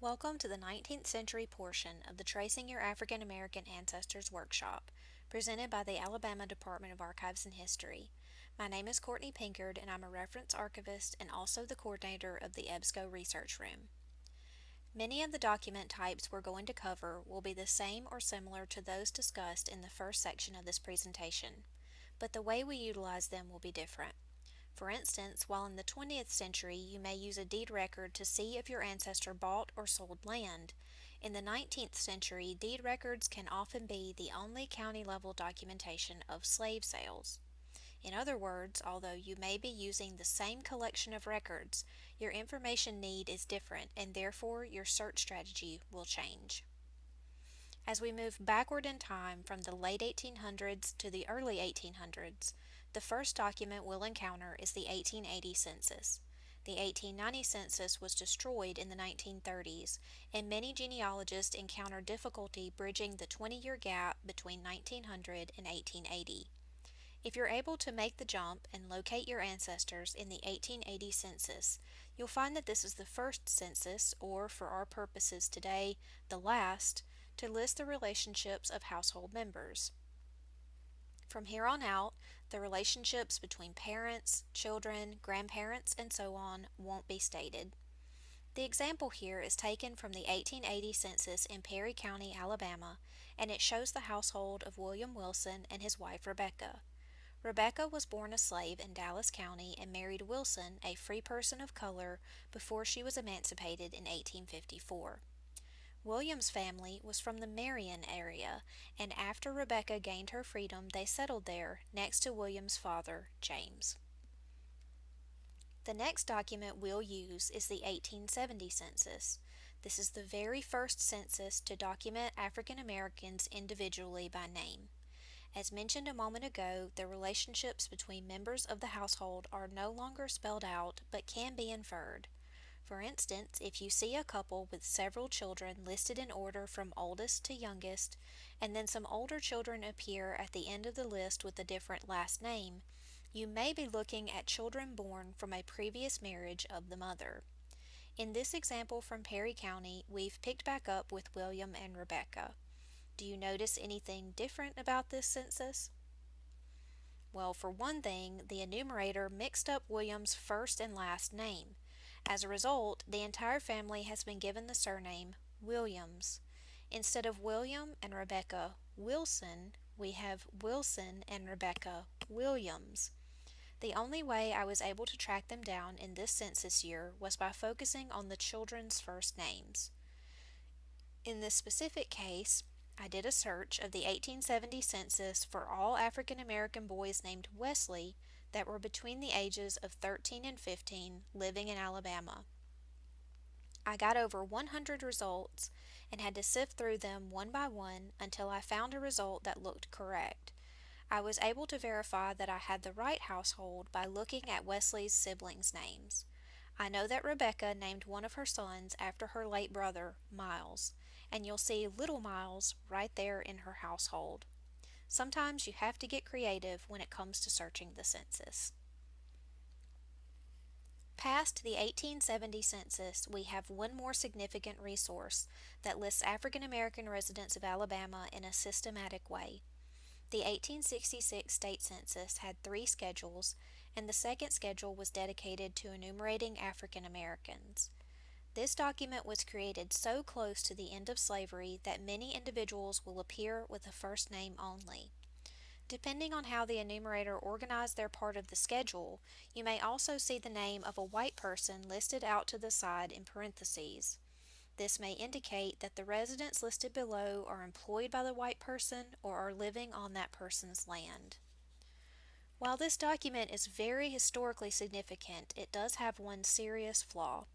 Welcome to the 19th century portion of the Tracing Your African American Ancestors workshop, presented by the Alabama Department of Archives and History. My name is Courtney Pinkard, and I'm a reference archivist and also the coordinator of the EBSCO Research Room. Many of the document types we're going to cover will be the same or similar to those discussed in the first section of this presentation, but the way we utilize them will be different. For instance, while in the 20th century you may use a deed record to see if your ancestor bought or sold land, in the 19th century deed records can often be the only county-level documentation of slave sales. In other words, although you may be using the same collection of records, your information need is different and therefore your search strategy will change. As we move backward in time from the late 1800s to the early 1800s, the first document we'll encounter is the 1880 census. The 1890 census was destroyed in the 1930s, and many genealogists encounter difficulty bridging the 20-year gap between 1900 and 1880. If you're able to make the jump and locate your ancestors in the 1880 census, you'll find that this is the first census, or for our purposes today, the last, to list the relationships of household members. From here on out, the relationships between parents, children, grandparents, and so on won't be stated. The example here is taken from the 1880 census in Perry County, Alabama, and it shows the household of William Wilson and his wife Rebecca. Rebecca was born a slave in Dallas County and married Wilson, a free person of color, before she was emancipated in 1854. William's family was from the Marion area, and after Rebecca gained her freedom, they settled there next to William's father, James. The next document we'll use is the 1870 census. This is the very first census to document African Americans individually by name. As mentioned a moment ago, the relationships between members of the household are no longer spelled out but can be inferred. For instance, if you see a couple with several children listed in order from oldest to youngest, and then some older children appear at the end of the list with a different last name, you may be looking at children born from a previous marriage of the mother. In this example from Perry County, we've picked back up with William and Rebecca. Do you notice anything different about this census? Well, for one thing, the enumerator mixed up William's first and last name. As a result, the entire family has been given the surname Williams. Instead of William and Rebecca Wilson, we have Wilson and Rebecca Williams. The only way I was able to track them down in this census year was by focusing on the children's first names. In this specific case, I did a search of the 1870 census for all African American boys named Wesley that were between the ages of 13 and 15 living in Alabama. I got over 100 results and had to sift through them one by one until I found a result that looked correct. I was able to verify that I had the right household by looking at Wesley's siblings' names. I know that Rebecca named one of her sons after her late brother, Miles, and you'll see Little Miles right there in her household. Sometimes you have to get creative when it comes to searching the census. Past the 1870 census, we have one more significant resource that lists African American residents of Alabama in a systematic way. The 1866 state census had 3 schedules, and the second schedule was dedicated to enumerating African Americans. This document was created so close to the end of slavery that many individuals will appear with a first name only. Depending on how the enumerator organized their part of the schedule, you may also see the name of a white person listed out to the side in parentheses. This may indicate that the residents listed below are employed by the white person or are living on that person's land. While this document is very historically significant, it does have one serious flaw.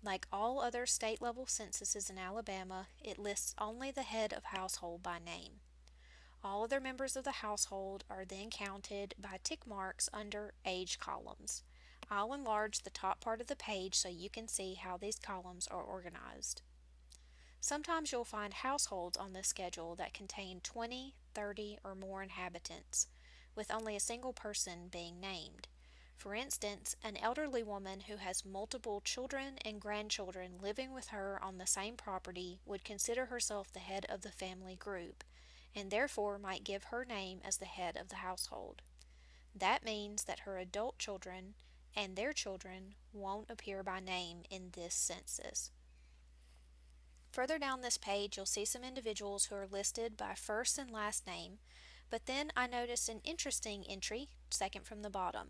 Like all other state-level censuses in Alabama, it lists only the head of household by name. All other members of the household are then counted by tick marks under age columns. I'll enlarge the top part of the page so you can see how these columns are organized. Sometimes you'll find households on this schedule that contain 20, 30, or more inhabitants, with only a single person being named. For instance, an elderly woman who has multiple children and grandchildren living with her on the same property would consider herself the head of the family group, and therefore might give her name as the head of the household. That means that her adult children and their children won't appear by name in this census. Further down this page, you'll see some individuals who are listed by first and last name, but then I noticed an interesting entry, second from the bottom.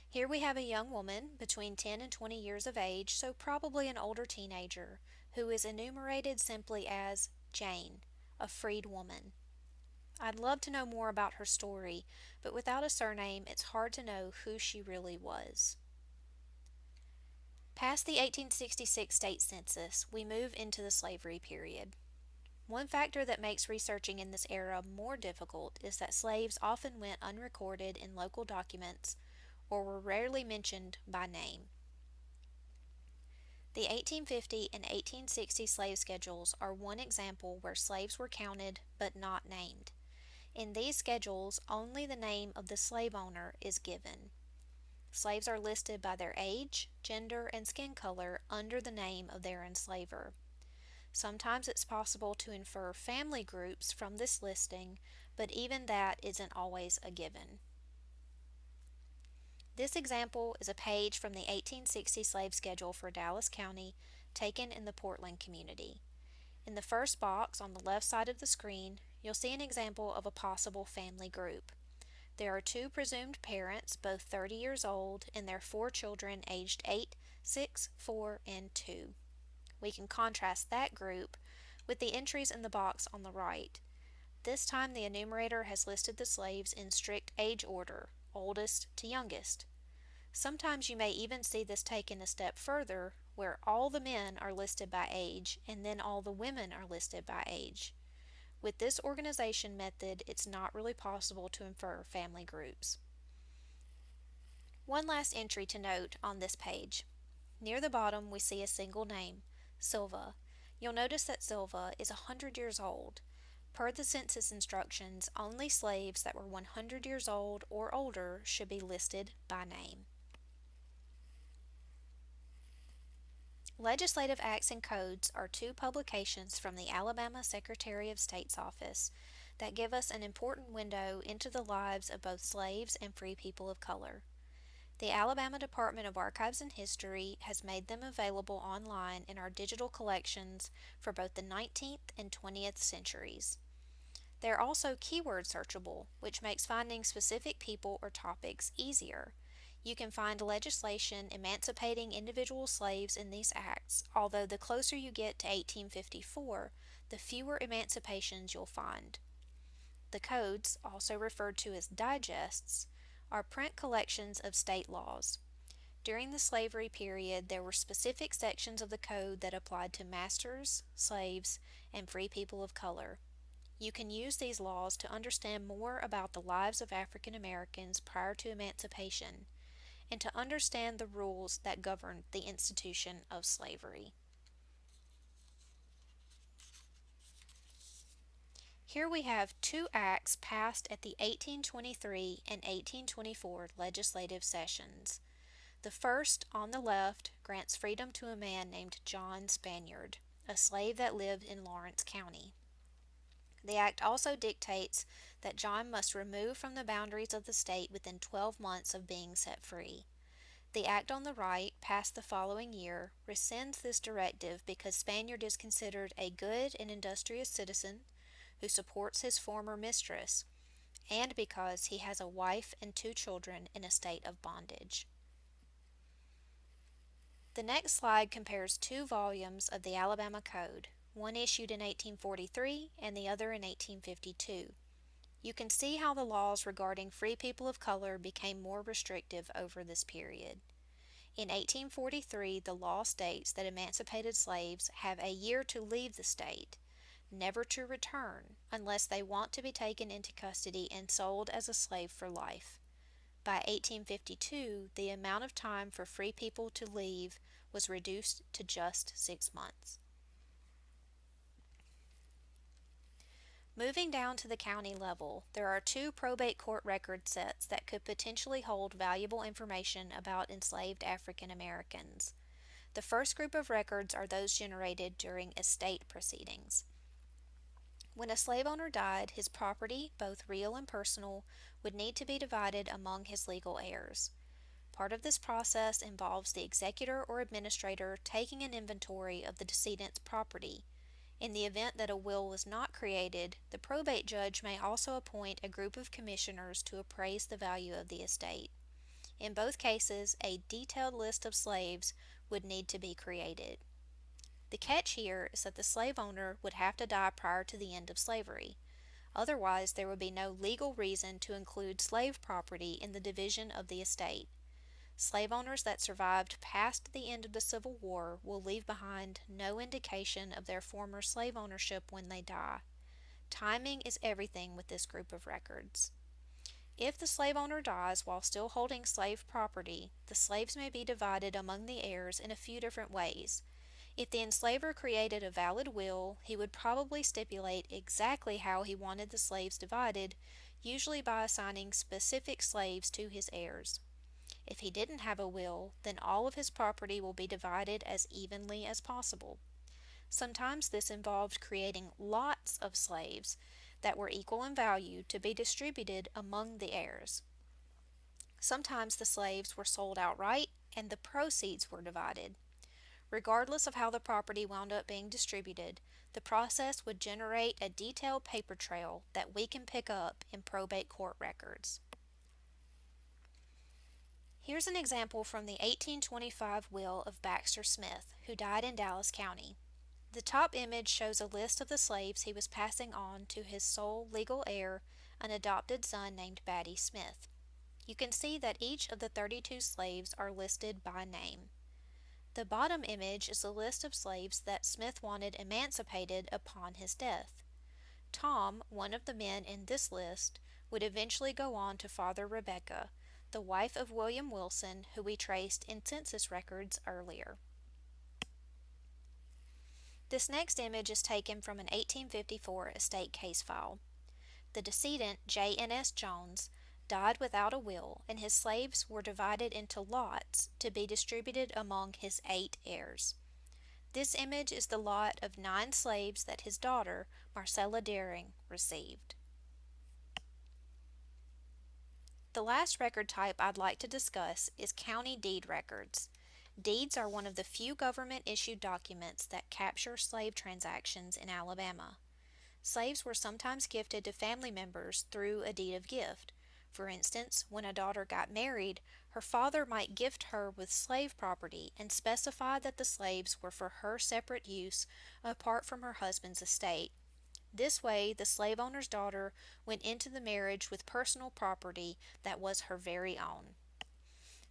Here we have a young woman between 10 and 20 years of age, so probably an older teenager, who is enumerated simply as Jane, a freed woman. I'd love to know more about her story, but without a surname, it's hard to know who she really was. Past the 1866 state census, we move into the slavery period. One factor that makes researching in this era more difficult is that slaves often went unrecorded in local documents or were rarely mentioned by name. The 1850 and 1860 slave schedules are one example where slaves were counted but not named. In these schedules, only the name of the slave owner is given. Slaves are listed by their age, gender, and skin color under the name of their enslaver. Sometimes it's possible to infer family groups from this listing, but even that isn't always a given. This example is a page from the 1860 slave schedule for Dallas County, taken in the Portland community. In the first box on the left side of the screen, you'll see an example of a possible family group. There are two presumed parents, both 30 years old, and their 4 children aged 8, 6, 4, and 2. We can contrast that group with the entries in the box on the right. This time the enumerator has listed the slaves in strict age order, oldest to youngest. Sometimes you may even see this taken a step further, where all the men are listed by age and then all the women are listed by age. With this organization method, it's not really possible to infer family groups. One last entry to note on this page. Near the bottom we see a single name, Silva. You'll notice that Silva is 100 years old. Per the census instructions, only slaves that were 100 years old or older should be listed by name. Legislative Acts and Codes are two publications from the Alabama Secretary of State's office that give us an important window into the lives of both slaves and free people of color. The Alabama Department of Archives and History has made them available online in our digital collections for both the 19th and 20th centuries. They are also keyword searchable, which makes finding specific people or topics easier. You can find legislation emancipating individual slaves in these acts, although the closer you get to 1854, the fewer emancipations you'll find. The codes, also referred to as digests, are print collections of state laws. During the slavery period, there were specific sections of the code that applied to masters, slaves, and free people of color. You can use these laws to understand more about the lives of African Americans prior to emancipation, and to understand the rules that governed the institution of slavery. Here we have two acts passed at the 1823 and 1824 legislative sessions. The first, on the left, grants freedom to a man named John Spaniard, a slave that lived in Lawrence County. The act also dictates that John must remove from the boundaries of the state within 12 months of being set free. The act on the right, passed the following year, rescinds this directive because Spaniard is considered a good and industrious citizen who supports his former mistress, and because he has a wife and 2 children in a state of bondage. The next slide compares 2 volumes of the Alabama Code, one issued in 1843 and the other in 1852. You can see how the laws regarding free people of color became more restrictive over this period. In 1843, the law states that emancipated slaves have a year to leave the state, never to return, unless they want to be taken into custody and sold as a slave for life. By 1852, the amount of time for free people to leave was reduced to just 6 months. Moving down to the county level, there are two probate court record sets that could potentially hold valuable information about enslaved African Americans. The first group of records are those generated during estate proceedings. When a slave owner died, his property, both real and personal, would need to be divided among his legal heirs. Part of this process involves the executor or administrator taking an inventory of the decedent's property. In the event that a will was not created, the probate judge may also appoint a group of commissioners to appraise the value of the estate. In both cases, a detailed list of slaves would need to be created. The catch here is that the slave owner would have to die prior to the end of slavery. Otherwise, there would be no legal reason to include slave property in the division of the estate. Slave owners that survived past the end of the Civil War will leave behind no indication of their former slave ownership when they die. Timing is everything with this group of records. If the slave owner dies while still holding slave property, the slaves may be divided among the heirs in a few different ways. If the enslaver created a valid will, he would probably stipulate exactly how he wanted the slaves divided, usually by assigning specific slaves to his heirs. If he didn't have a will, then all of his property will be divided as evenly as possible. Sometimes this involved creating lots of slaves that were equal in value to be distributed among the heirs. Sometimes the slaves were sold outright and the proceeds were divided. Regardless of how the property wound up being distributed, the process would generate a detailed paper trail that we can pick up in probate court records. Here's an example from the 1825 will of Baxter Smith, who died in Dallas County. The top image shows a list of the slaves he was passing on to his sole legal heir, an adopted son named Batty Smith. You can see that each of the 32 slaves are listed by name. The bottom image is a list of slaves that Smith wanted emancipated upon his death. Tom, one of the men in this list, would eventually go on to father Rebecca, the wife of William Wilson, who we traced in census records earlier. This next image is taken from an 1854 estate case file. The decedent, J.N.S. Jones, died without a will, and his slaves were divided into lots to be distributed among his 8 heirs. This image is the lot of 9 slaves that his daughter, Marcella Daring, received. The last record type I'd like to discuss is county deed records. Deeds are one of the few government-issued documents that capture slave transactions in Alabama. Slaves were sometimes gifted to family members through a deed of gift. For instance, when a daughter got married, her father might gift her with slave property and specify that the slaves were for her separate use apart from her husband's estate. This way, the slave owner's daughter went into the marriage with personal property that was her very own.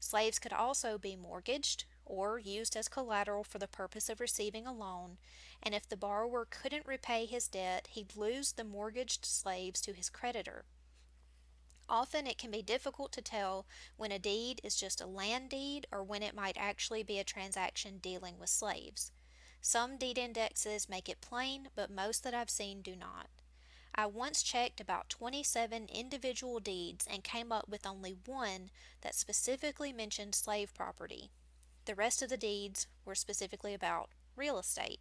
Slaves could also be mortgaged or used as collateral for the purpose of receiving a loan, and if the borrower couldn't repay his debt, he'd lose the mortgaged slaves to his creditor. Often it can be difficult to tell when a deed is just a land deed or when it might actually be a transaction dealing with slaves. Some deed indexes make it plain, but most that I've seen do not. I once checked about 27 individual deeds and came up with only one that specifically mentioned slave property. The rest of the deeds were specifically about real estate.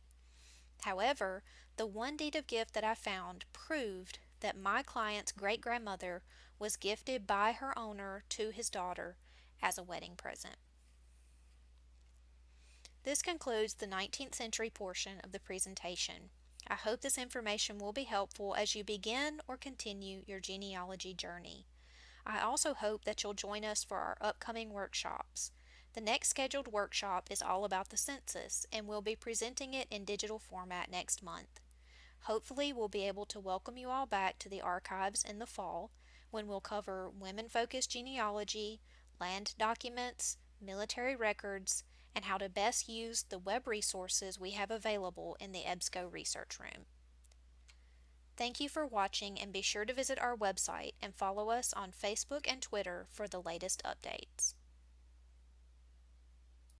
However, the one deed of gift that I found proved that my client's great-grandmother was gifted by her owner to his daughter as a wedding present. This concludes the 19th century portion of the presentation. I hope this information will be helpful as you begin or continue your genealogy journey. I also hope that you'll join us for our upcoming workshops. The next scheduled workshop is all about the census, and we'll be presenting it in digital format next month. Hopefully, we'll be able to welcome you all back to the archives in the fall, when we'll cover women-focused genealogy, land documents, military records, and how to best use the web resources we have available in the EBSCO Research Room. Thank you for watching, and be sure to visit our website and follow us on Facebook and Twitter for the latest updates.